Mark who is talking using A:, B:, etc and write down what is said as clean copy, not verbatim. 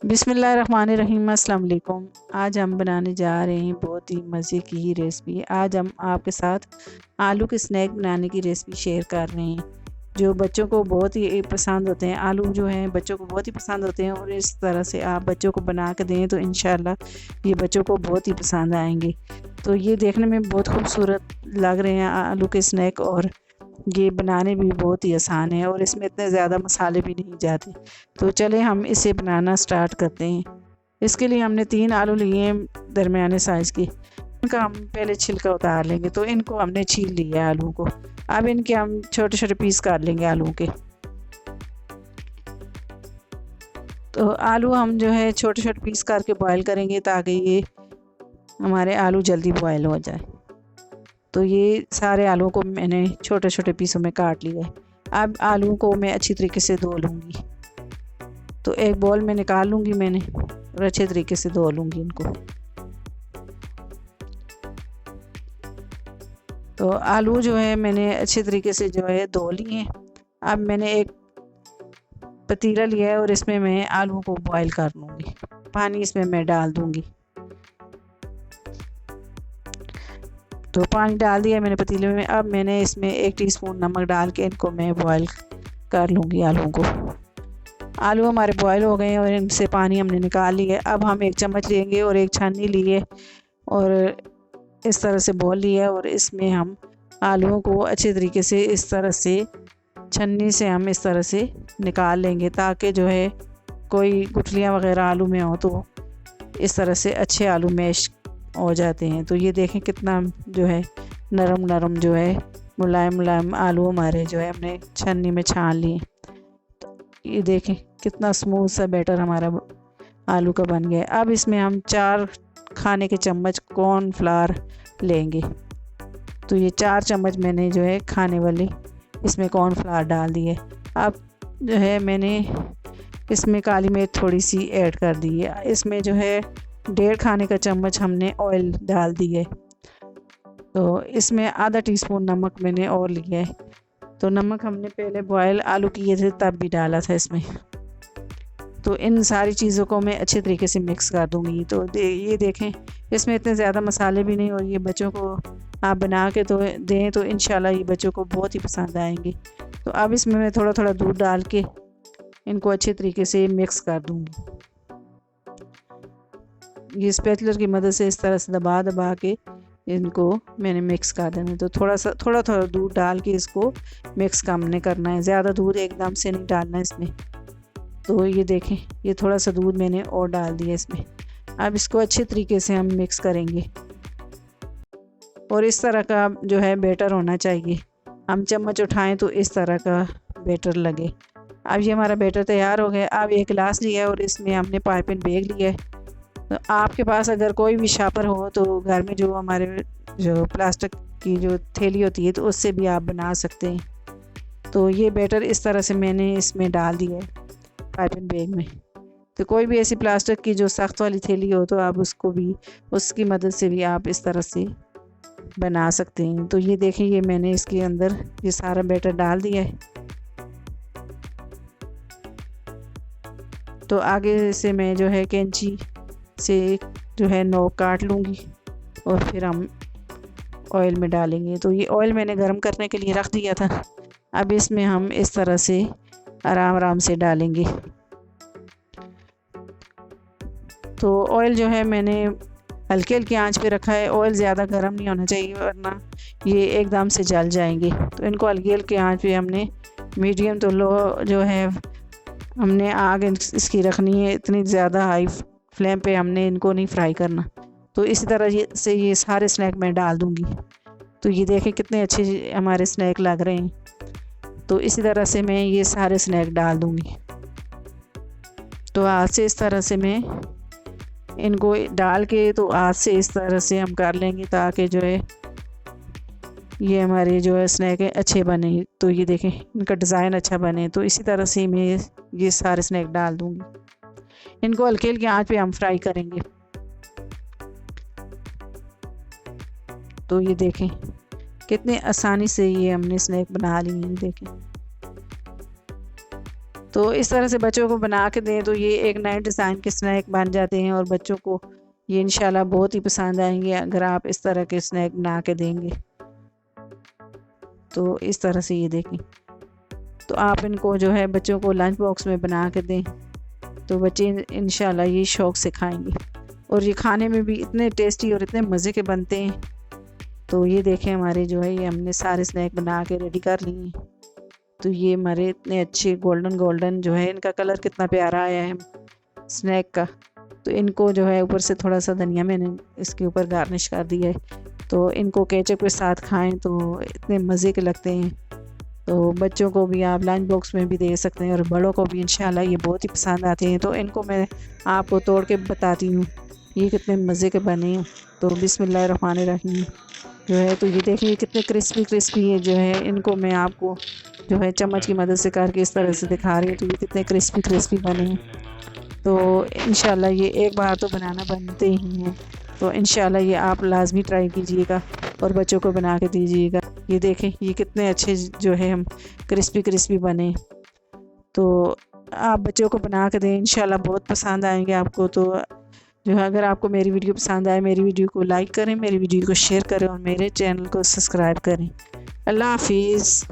A: बिस्मिल्लाहिर्रहमानिर्रहीम, अस्सलाम वालेकुम। आज हम बनाने जा रहे हैं बहुत ही मज़े की रेसिपी। आज हम आपके साथ आलू के स्नैक बनाने की रेसिपी शेयर कर रहे हैं जो बच्चों को बहुत ही पसंद होते हैं। आलू जो हैं बच्चों को बहुत ही पसंद होते हैं और इस तरह से आप बच्चों को बना के दें तो इंशाल्लाह ये बच्चों को बहुत ही पसंद आएंगे। तो ये देखने में बहुत खूबसूरत लग रहे हैं आलू के स्नैक, और ये बनाने भी बहुत ही आसान है और इसमें इतने ज़्यादा मसाले भी नहीं जाते। तो चलें हम इसे बनाना स्टार्ट करते हैं। इसके लिए हमने 3 आलू लिए हैं दरमियाने साइज़ के। इनका हम पहले छिलका उतार लेंगे। तो इनको हमने छील लिया है आलू को। अब इनके हम छोटे छोटे पीस काट लेंगे आलू के। तो आलू हम जो है छोटे छोटे पीस करके बॉयल करेंगे ताकि ये हमारे आलू जल्दी बॉयल हो जाए। तो ये सारे आलूओं को मैंने छोटे छोटे पीसों में काट लिया है। अब आलूओं को मैं अच्छी तरीके से धो लूँगी। तो एक बॉल में निकाल लूँगी मैंने और अच्छे तरीके से धो लूँगी इनको। तो आलू जो है मैंने अच्छे तरीके से जो है धो लिए हैं। अब मैंने एक पतीला लिया है और इसमें मैं आलू को बॉईल कर लूँगी। पानी इसमें मैं डाल दूँगी। तो पानी डाल दिया मैंने पतीले में। अब मैंने इसमें 1 टीस्पून नमक डाल के इनको मैं बॉईल कर लूँगी आलूओं को। आलू हमारे बॉईल हो गए हैं और इनसे पानी हमने निकाल लिया है। अब हम एक चम्मच लेंगे और एक छन्नी लिए और इस तरह से बॉईल लिया और इसमें हम आलूओं को अच्छे तरीके से इस तरह से छन्नी से हम इस तरह से निकाल लेंगे ताकि जो है कोई गुठलियाँ वगैरह आलू में हो तो इस तरह से अच्छे आलू मैश हो जाते हैं। तो ये देखें कितना जो है नरम नरम जो है मुलायम मुलायम आलू हमारे जो है हमने छन्नी में छान लिए। ये देखें कितना स्मूथ सा बैटर हमारा आलू का बन गया है। अब इसमें हम 4 खाने के चम्मच कॉर्नफ्लावर लेंगे। तो ये 4 चम्मच मैंने जो है खाने वाले इसमें कॉर्नफ्लावर डाल दिए। अब जो है मैंने इसमें काली मिर्च थोड़ी सी ऐड कर दी है। इसमें जो है 1.5 खाने का चम्मच हमने ऑयल डाल दी है। तो इसमें आधा टीस्पून नमक मैंने और लिया है। तो नमक हमने पहले बॉयल आलू किए थे तब भी डाला था इसमें। तो इन सारी चीज़ों को मैं अच्छे तरीके से मिक्स कर दूँगी। तो ये देखें इसमें इतने ज़्यादा मसाले भी नहीं और ये बच्चों को आप बना के तो दें तो इंशाल्लाह ये बच्चों को बहुत ही पसंद आएंगे। तो अब इसमें मैं थोड़ा थोड़ा दूध डाल के इनको अच्छे तरीके से मिक्स कर दूँगी। ये स्पैचुलर की मदद से इस तरह से दबा दबा के इनको मैंने मिक्स कर देना है। तो थोड़ा थोड़ा दूध डाल के इसको मिक्स का हमने करना है। ज़्यादा दूध एकदम से नहीं डालना इसमें। तो ये देखें ये थोड़ा सा दूध मैंने और डाल दिया इसमें। अब इसको अच्छे तरीके से हम मिक्स करेंगे और इस तरह का जो है बैटर होना चाहिए। हम चम्मच उठाएं तो इस तरह का बैटर लगे। अब ये हमारा बैटर तैयार हो गया। अब एक गिलास लिया है और इसमें हमने पाइपिंग बैग लिया है। तो आपके पास अगर कोई भी शापर हो तो घर में जो हमारे जो प्लास्टिक की जो थैली होती है तो उससे भी आप बना सकते हैं। तो ये बैटर इस तरह से मैंने इसमें डाल दिया है पाइपिंग बैग में। तो कोई भी ऐसी प्लास्टिक की जो सख्त वाली थैली हो तो आप उसको भी उसकी मदद से भी आप इस तरह से बना सकते हैं। तो ये देखें ये मैंने इसके अंदर ये सारा बैटर डाल दिया है। तो आगे से मैं जो है कैंची से जो है नोक काट लूँगी और फिर हम ऑयल में डालेंगे। तो ये ऑयल मैंने गर्म करने के लिए रख दिया था। अब इसमें हम इस तरह से आराम आराम से डालेंगे। तो ऑयल जो है मैंने हल्की हल्की आंच पे रखा है। ऑयल ज़्यादा गर्म नहीं होना चाहिए वरना ये एकदम से जल जाएंगे। तो इनको हल्की हल्की आंच पे हमने मीडियम तो लो जो है हमने आग इसकी रखनी है। इतनी ज़्यादा हाई फ्लेम पे हमने इनको नहीं फ्राई करना। तो इसी तरह से ये सारे स्नैक मैं डाल दूँगी। तो ये देखें कितने अच्छे हमारे स्नैक लग रहे हैं। तो इसी तरह से मैं ये सारे स्नैक डाल दूँगी। तो हाथ से इस तरह से मैं इनको डाल के तो हाथ से इस तरह से हम कर लेंगे ताकि जो है ये हमारे जो है स्नैक है अच्छे बने। तो ये देखें इनका डिज़ाइन अच्छा बने। तो इसी तरह से मैं ये सारे स्नैक डाल दूँगी। इनको हल्के हल्के आंच पे हम फ्राई करेंगे। तो ये देखें कितने आसानी से ये हमने स्नैक बना लिए हैं। देखें तो इस तरह से बच्चों को बना के दें तो ये एक नए डिज़ाइन के स्नैक बन जाते हैं और बच्चों को ये इंशाल्लाह बहुत ही पसंद आएंगे अगर आप इस तरह के स्नैक बना के देंगे। तो इस तरह से ये देखें, तो आप इनको जो है बच्चों को लंच बॉक्स में बना के दें तो बच्चे इंशाल्लाह ये शौक़ से खाएंगे और ये खाने में भी इतने टेस्टी और इतने मज़े के बनते हैं। तो ये देखें हमारे जो है ये हमने सारे स्नैक बना के रेडी कर लिए। तो ये हमारे इतने अच्छे गोल्डन गोल्डन जो है इनका कलर कितना प्यारा आया है स्नैक का। तो इनको जो है ऊपर से थोड़ा सा धनिया मैंने इसके ऊपर गार्निश कर दिया है। तो इनको केचप के साथ खाएं तो इतने मज़े के लगते हैं। तो बच्चों को भी आप लंच बॉक्स में भी दे सकते हैं और बड़ों को भी इंशाल्लाह ये बहुत ही पसंद आते हैं। तो इनको मैं आपको तोड़ के बताती हूँ ये कितने मज़े के बने हैं। तो बिस्मिल्लाहिर्रहमानिर्रहीम जो है तो ये देखिए कितने क्रिस्पी क्रिस्पी है जो है इनको मैं आपको जो है चम्मच की मदद से करके इस तरह से दिखा रही हूँ। तो ये कितने क्रिस्पी क्रिस्पी बने हैं। तो इंशाल्लाह ये एक बार तो बनाना बनते ही हैं। तो इंशाल्लाह ये आप लाजमी ट्राई कीजिएगा और बच्चों को बना के दीजिएगा। ये देखें ये कितने अच्छे जो है हम क्रिस्पी क्रिस्पी बने। तो आप बच्चों को बना के दें इंशाल्लाह बहुत पसंद आएंगे आपको। तो जो है अगर आपको मेरी वीडियो पसंद आए मेरी वीडियो को लाइक करें, मेरी वीडियो को शेयर करें और मेरे चैनल को सब्सक्राइब करें। अल्लाह हाफिज़।